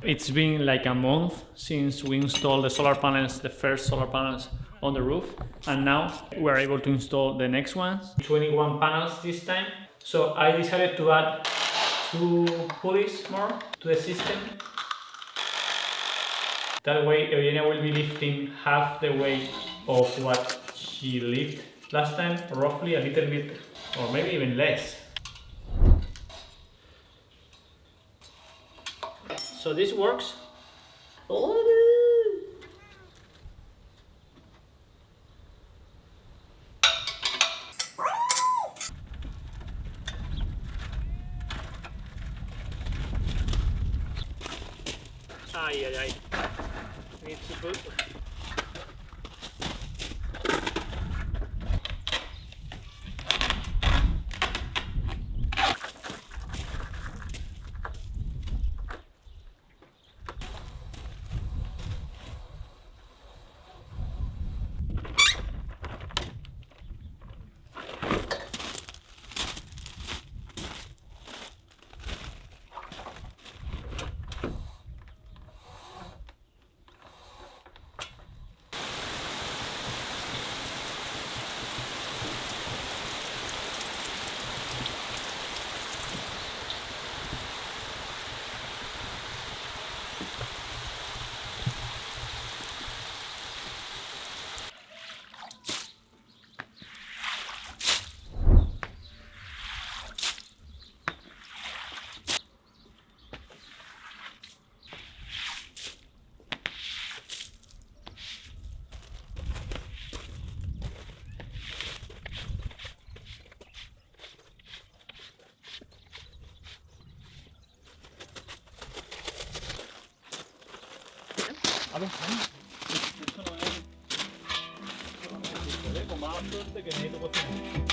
It's been like a month since we installed the solar panels, the first solar panels on the roof, and now we're able to install the next ones, 21 panels this time. So I decided to add 2 pulleys more to the system. That way Eugenia will be lifting half the weight of what she lifted last time, roughly a little bit, or maybe even less. So this works. Ay, ay, ay. Need to put. A ver, esto no es. Con más suerte que necesito cocinar.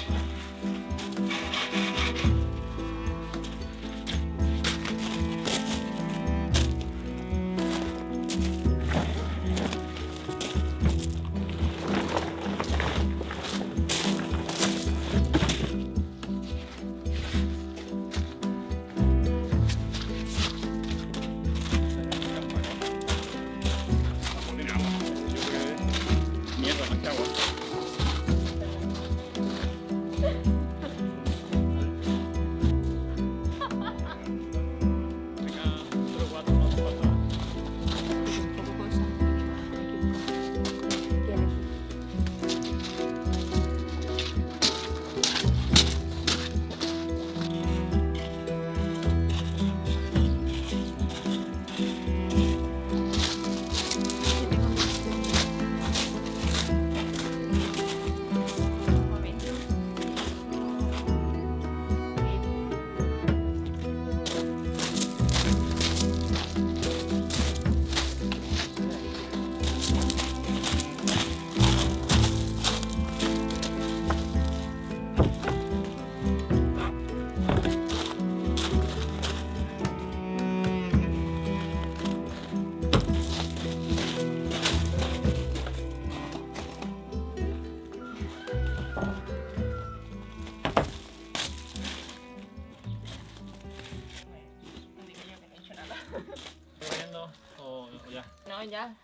No, ya.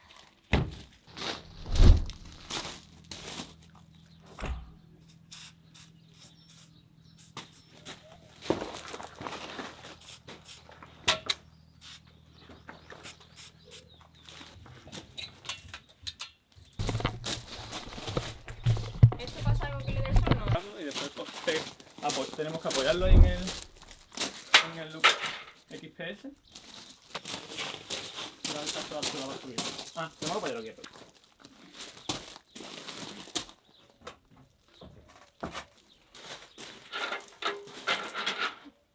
¿Esto pasa algo que le dé sol, no? Y después tenemos que apoyarlo en el loop XPS. La alta va a subir. Ah, tenemos que apoyarlo aquí.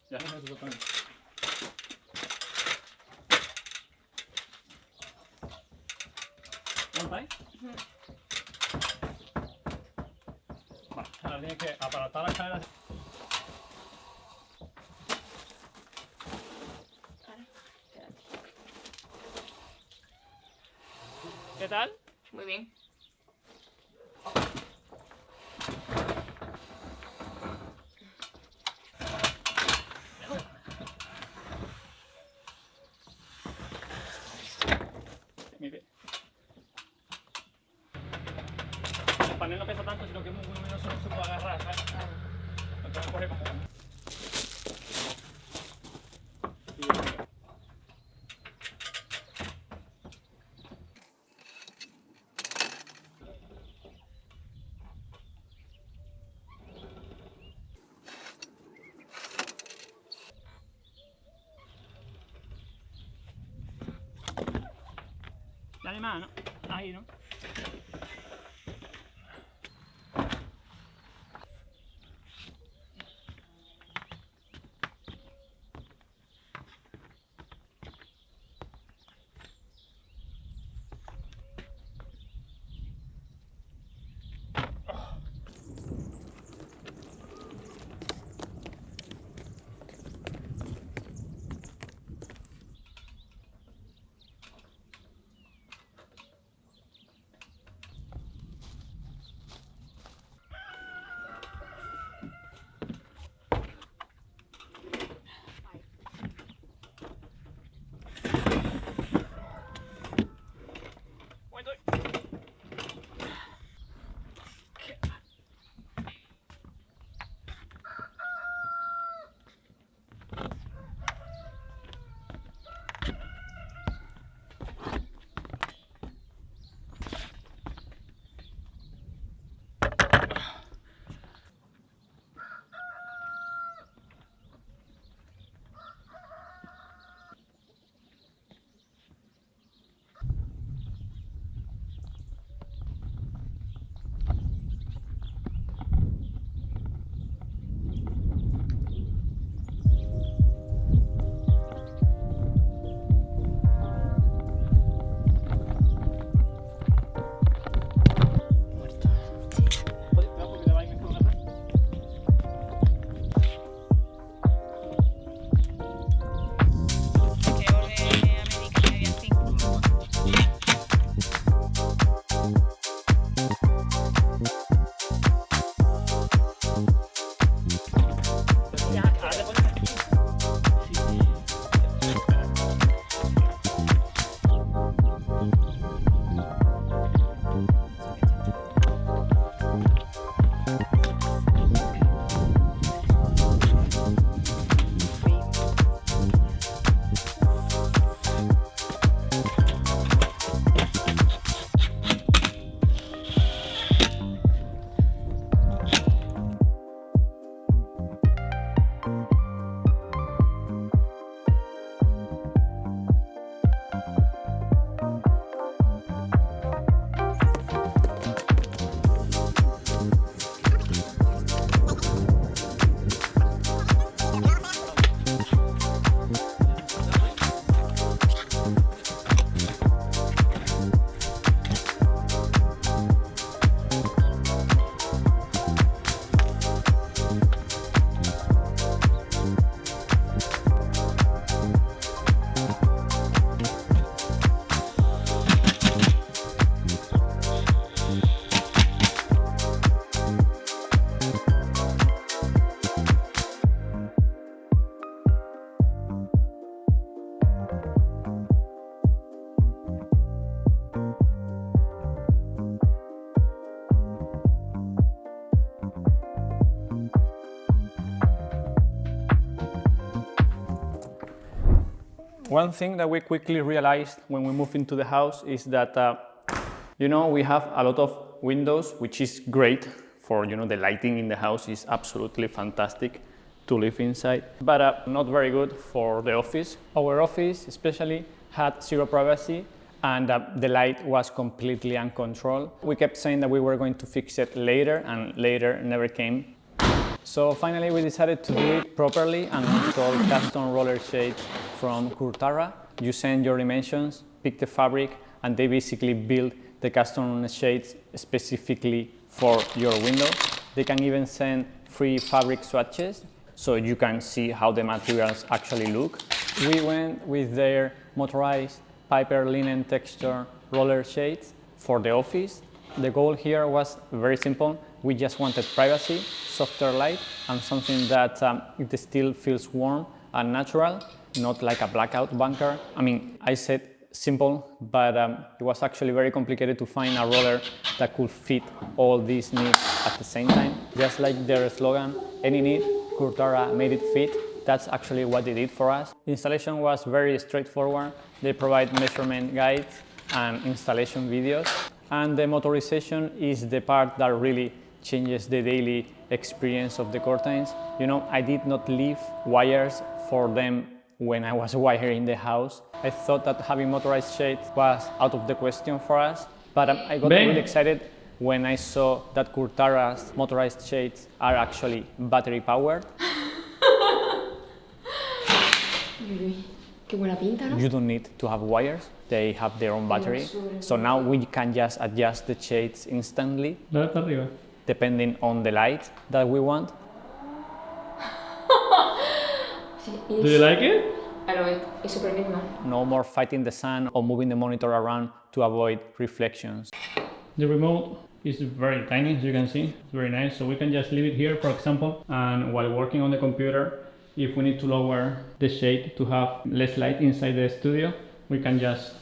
Ya no necesito poner. ¿Monta ahí? Vale, ahora tienes que aparatar la escalera. ¿Qué tal? Muy bien. panel no pesa tanto, sino que es muy luminoso, no se puede agarrar, ¿sabes? Entonces coge como... Dale más, ¿no? Ahí, ¿no? One thing that we quickly realized when we moved into the house is that, you know, we have a lot of windows, which is great for, you know, the lighting in the house is absolutely fantastic to live inside, but not very good for the office. Our office especially had zero privacy and the light was completely uncontrolled. We kept saying that we were going to fix it later, and later never came. So finally we decided to do it properly and install custom roller shades from Kurtara. You send your dimensions, pick the fabric, and they basically build the custom shades specifically for your window. They can even send free fabric swatches so you can see how the materials actually look. We went with their motorized Piper linen texture roller shades for the office. The goal here was very simple. We just wanted privacy, softer light, and something that it still feels warm and natural, not like a blackout bunker. I mean, I said simple, but it was actually very complicated to find a roller that could fit all these needs at the same time. Just like their slogan, any need, Kurtara made it fit. That's actually what they did for us. The installation was very straightforward. They provide measurement guides and installation videos. And the motorization is the part that really changes the daily experience of the curtains. You know, I did not leave wires for them when I was wiring the house. I thought that having motorized shades was out of the question for us, but I got really excited when I saw that Kurtara's motorized shades are actually battery powered. Qué buena pinta, ¿no? You don't need to have wires, they have their own battery. So now we can just adjust the shades instantly, depending on the light that we want. Do you like it? I love it. It's super minimal. No more fighting the sun or moving the monitor around to avoid reflections. The remote is very tiny, as you can see. It's very nice. So we can just leave it here, for example, and while working on the computer, if we need to lower the shade to have less light inside the studio, we can just...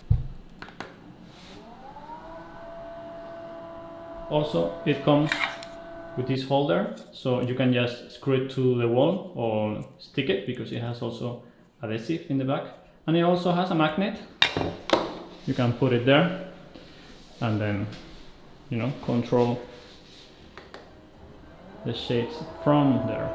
Also, it comes with this holder, so you can just screw it to the wall or stick it, because it has also adhesive in the back. And it also has a magnet. You can put it there and then, you know, control the shades from there.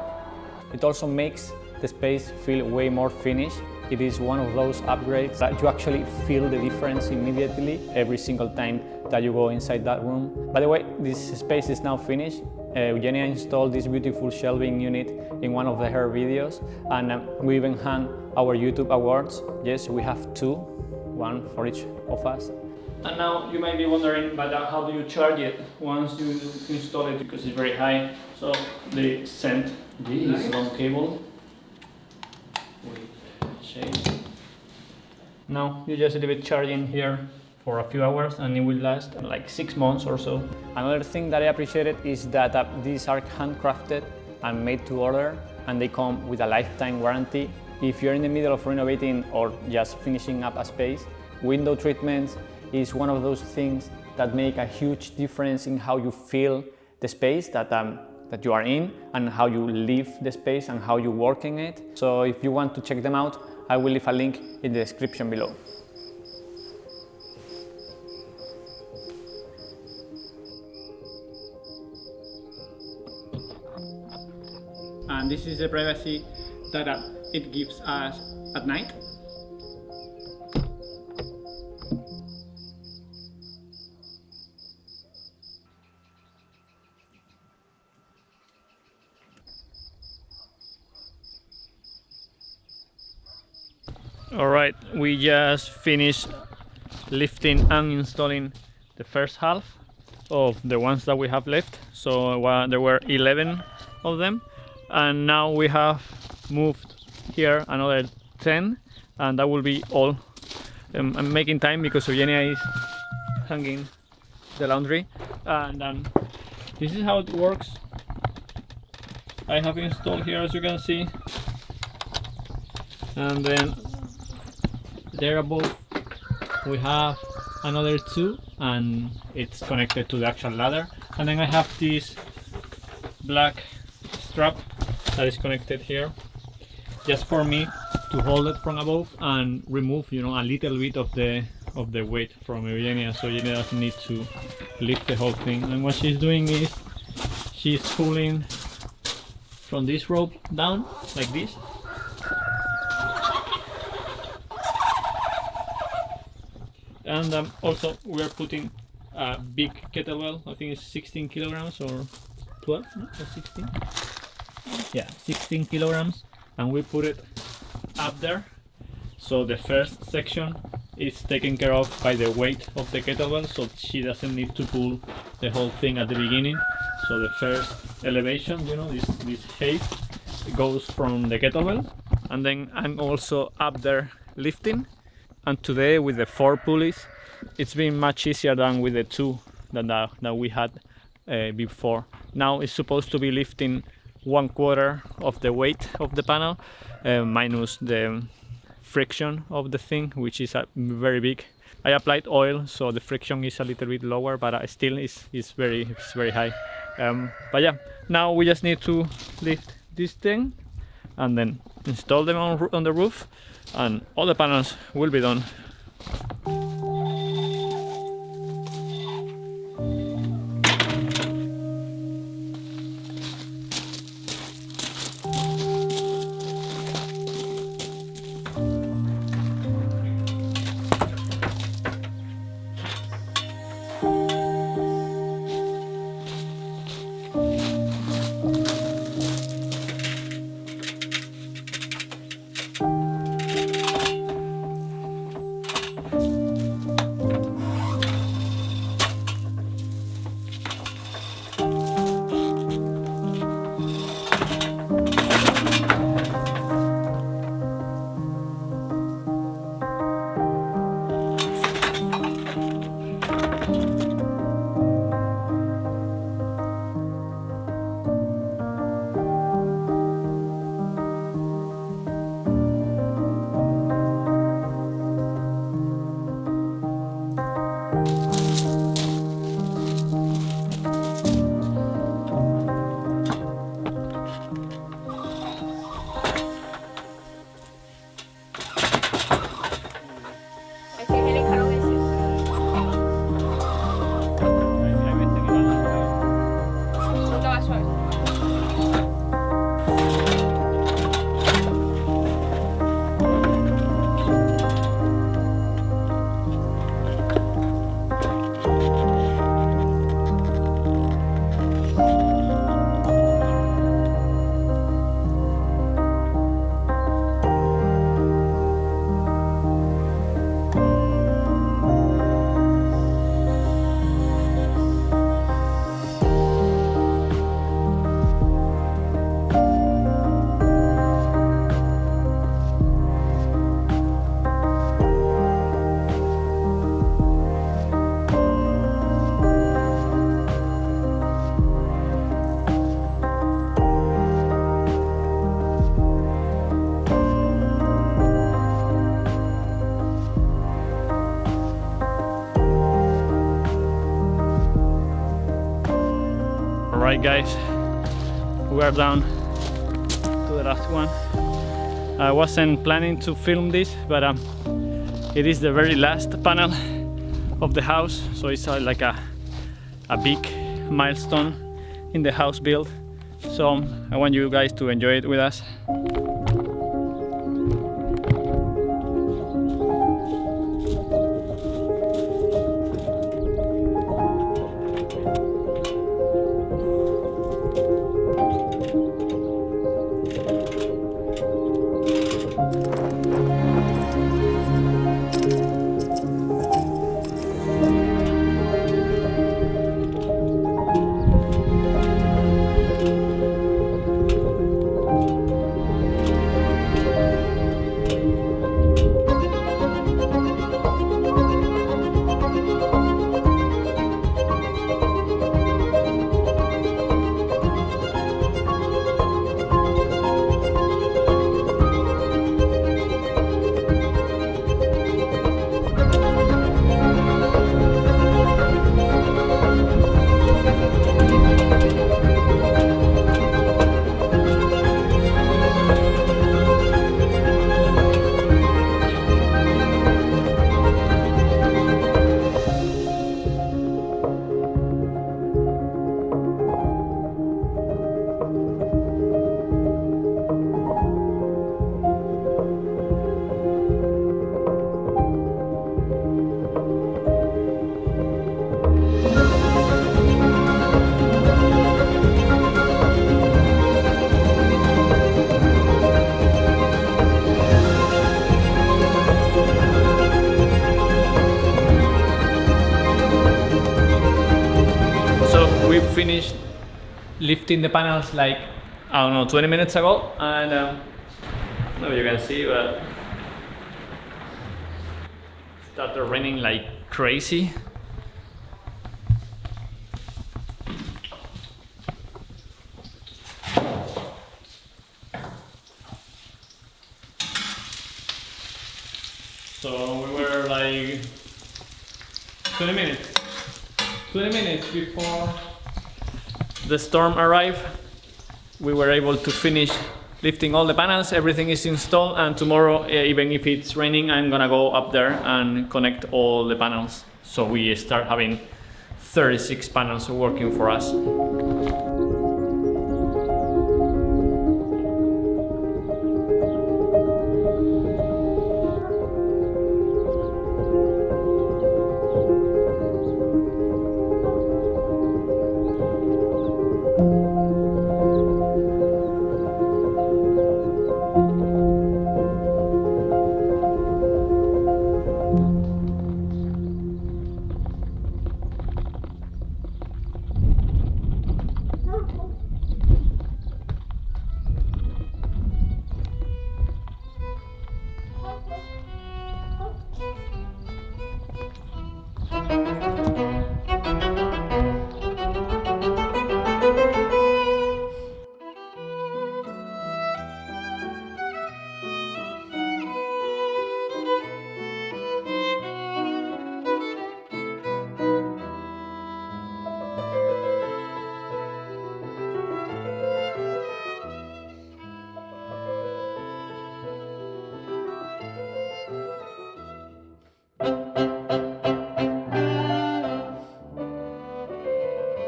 It also makes the space feel way more finished. It is one of those upgrades that you actually feel the difference immediately every single time that you go inside that room. By the way, this space is now finished. Eugenia installed this beautiful shelving unit in one of her videos, and we even hung our YouTube awards. Yes, we have two, one for each of us. And now you might be wondering, but how do you charge it once you install it, because it's very high? So they sent this long cable with shade. Now you just leave it charging here for a few hours and it will last like 6 months or so. Another thing that I appreciated is that these are handcrafted and made to order, and they come with a lifetime warranty. If you're in the middle of renovating or just finishing up a space, window treatments is one of those things that make a huge difference in how you feel the space that you are in, and how you live the space and how you work in it. So if you want to check them out, I will leave a link in the description below. And this is the privacy that it gives us at night. Alright, we just finished lifting and installing the first half of the ones that we have left. So there were 11 of them, and now we have moved here another 10, and that will be all. I'm making time because Eugenia is hanging the laundry, and this is how it works. I have installed here, as you can see, and then there above we have another 2, and it's connected to the actual ladder. And then I have this black strap that is connected here, just for me to hold it from above and remove, you know, a little bit of the weight from Eugenia, so Eugenia doesn't need to lift the whole thing. And what she's doing is she's pulling from this rope down like this. And also we're putting a big kettlebell, I think it's 16 kilograms or 12, no? Or 16? Yeah, 16 kilograms, and we put it up there. So the first section is taken care of by the weight of the kettlebell, so she doesn't need to pull the whole thing at the beginning. So the first elevation, you know, this height goes from the kettlebell, and then I'm also up there lifting. And today with the 4 pulleys, it's been much easier than with the 2 that we had before. Now it's supposed to be lifting 1/4 of the weight of the panel, minus the friction of the thing, which is very big. I applied oil, so the friction is a little bit lower, but still is very high. But yeah, now we just need to lift this thing and then install them on the roof, and all the panels will be done. Es que el escalón es ese. Nunca va suave. Alright guys, we are down to the last one. I wasn't planning to film this, but it is the very last panel of the house, so it's like a big milestone in the house build. So I want you guys to enjoy it with us. We finished lifting the panels like, I don't know, 20 minutes ago, and I don't know if you can see, but it started raining like crazy. 20 minutes. 20 minutes before the storm arrived, we were able to finish lifting all the panels. Everything is installed, and tomorrow, even if it's raining, I'm gonna go up there and connect all the panels. So we start having 36 panels working for us.